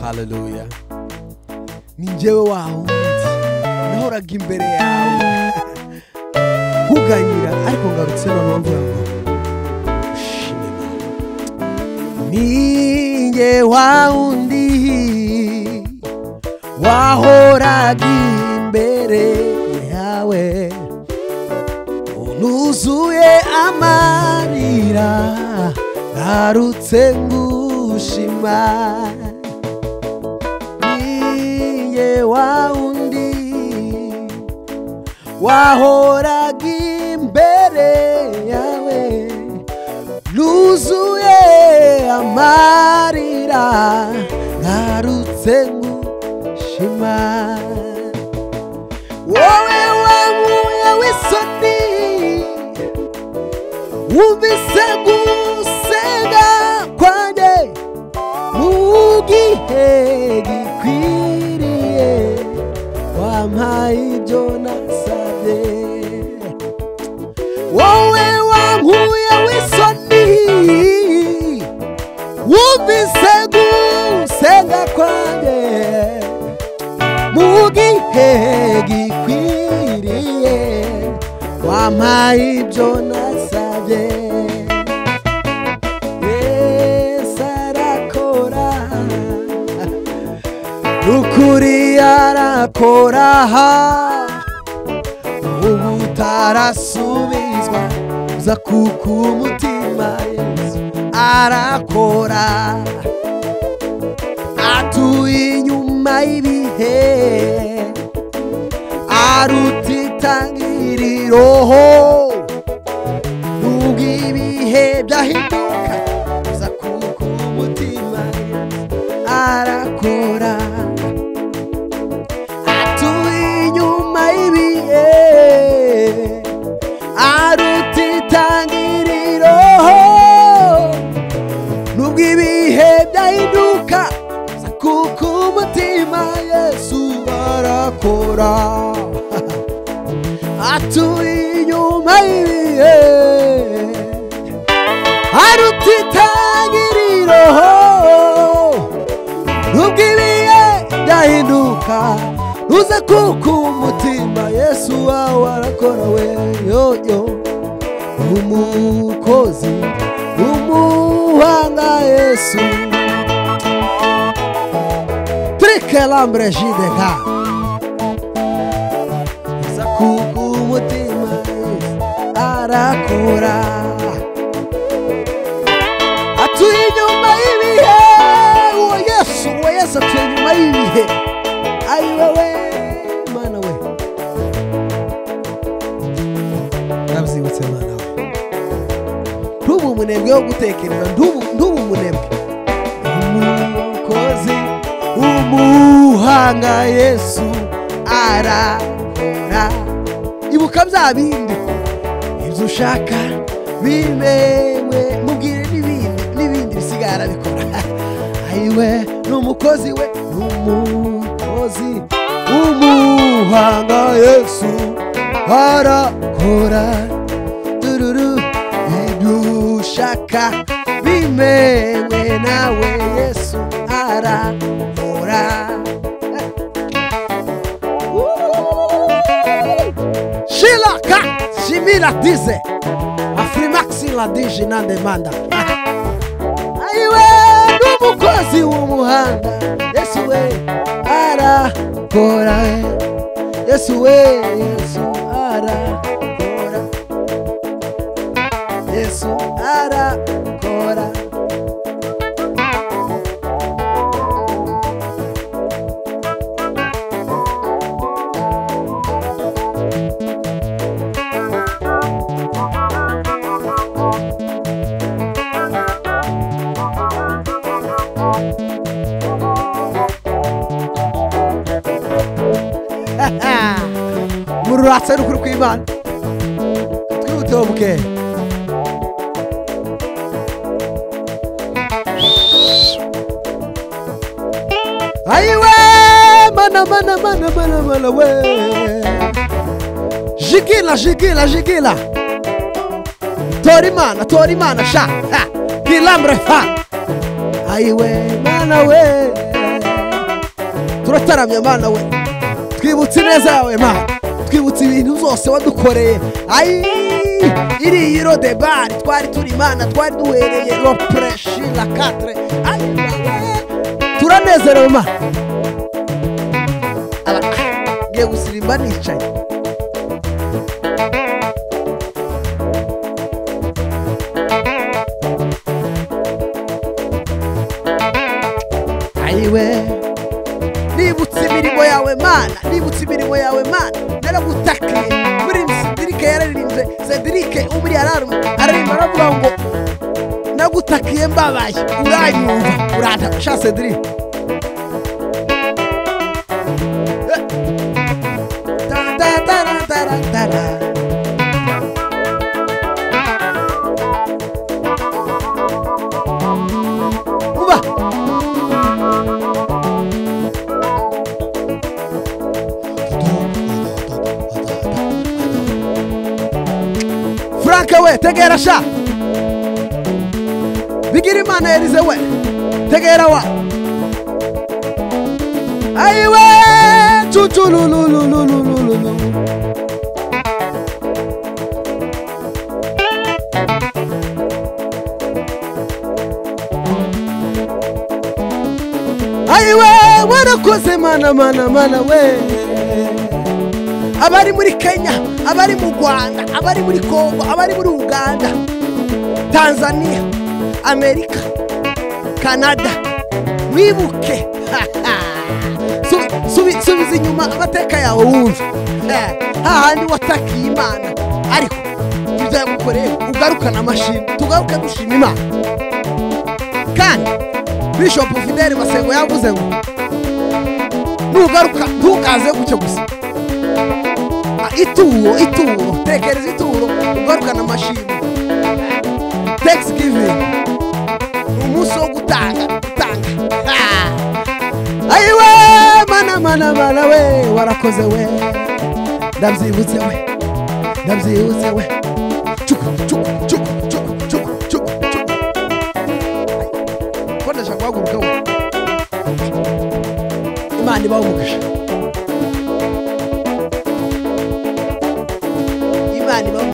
Hallelujah. Ninjewe wawundi nahoraga imbere yawe kuganyira ariko ngarutse none mvuga ngo shimira. Ninje wawundi wahoraga imbere yawe unuzuye amarira ngarutse ngushima. Ninje wawundi wahoraga imbere yawe nuzuye amarira ngarutse ngushima. Wowe wankuye w'isoni wumvise gusenga kwanjye mu gihe gikwiriye wampaye ibyo nasabye. Wowe wankuye w'isoni wumvise gusenga kwanjye mu gihe gikwiriye wampaye ibyo nasabye. Yesu arakora ukuri arakora ubutarasubizwa uza kuko umutima Yesu arakora atuye inyuma y'ibihe arutitangiriro nubwo ibihe byahinduka uza kuko umutima Yesu arakora atuye inyuma y'ibihe arutitangiriro nubwo ibihe byahinduka uza kuko umutima Yesu arakora atuye inyuma y'ibihe arutitangiriro nubwo ibihe byahinduka uza kuko umutima Yesu wawe arakora we yoyo umukozi umuhanga Yesu trike lambre jideka uza kuko umutima Yesu arakora atuye inyuma y'ibihe uwo Yesu atuye inyuma y'ibihe. Ayiwewe mana we nabyibutse mana we ntubu umunebwe wo gutekereza ntubu umunebwe umukozi umuhanga Yesu arakora. Ibuka bya bindi ibyo ushaka bimewe mubwire n'ibindi bisigara bikora. Ayiwe n'umukozi we n'umukozi umuhanga Yesu arakora tururu ibyo ushaka bimewe nawe Yesu arakora. Shilaka Shimila dize Afrimaxi la dije na demanda. Ayiwe n'umukozi w'umuhanga Yesu we arakora. Yesu we Yesu arakora. Yesu arakora. Mururatse n'ukuri kw'Imana twihutiye buke. Ayiwe mana we jigila tori mana sha kilambre fa. Ayiwe mana we turataramye Mana we twibutse neza yawe Mana twibutse ibintu zose wadukoreye ayi iri yiro de bar twari turi Mana twari duhereye lo preshi la 4 ayi turanezerewe Mana ngiye gusirimba nicaye ayiwe nibutse imirimo yawe Mana nibutse imirimo yawe Mana naragutakiye muri Cedric yararirimbe Cedric umuri ararume aririmba aravuga ngo nagutakiye mbabaye uranyumva uranta sha Cedric Frank we tegera sha bigira Imana Elize we tegera wa ayiwe chuchululululululu ayiwe warakoze Mana we abari muri Kenya abari mu Rwanda abari muri Kongo abari muri Uganda Tanzania Amerika Canada wibuke subiza inyuma amateka yawe wumva hahandi watakiye Imana ariko tuzagukoreye ugarukana amashimwe tugaruke dushima Imana kandi Bishop Fidele Masengo yavuze ngo nugaruka ntukaze gucyo gusa ituro tekereza ituro ugarukana amashimwe Thanksgiving umunsi wo gutanga ayiwe Mana we warakoze we ndabyibutse we chuku kodesha guhaguruka we Imana ibaho umugisha Imana ibaho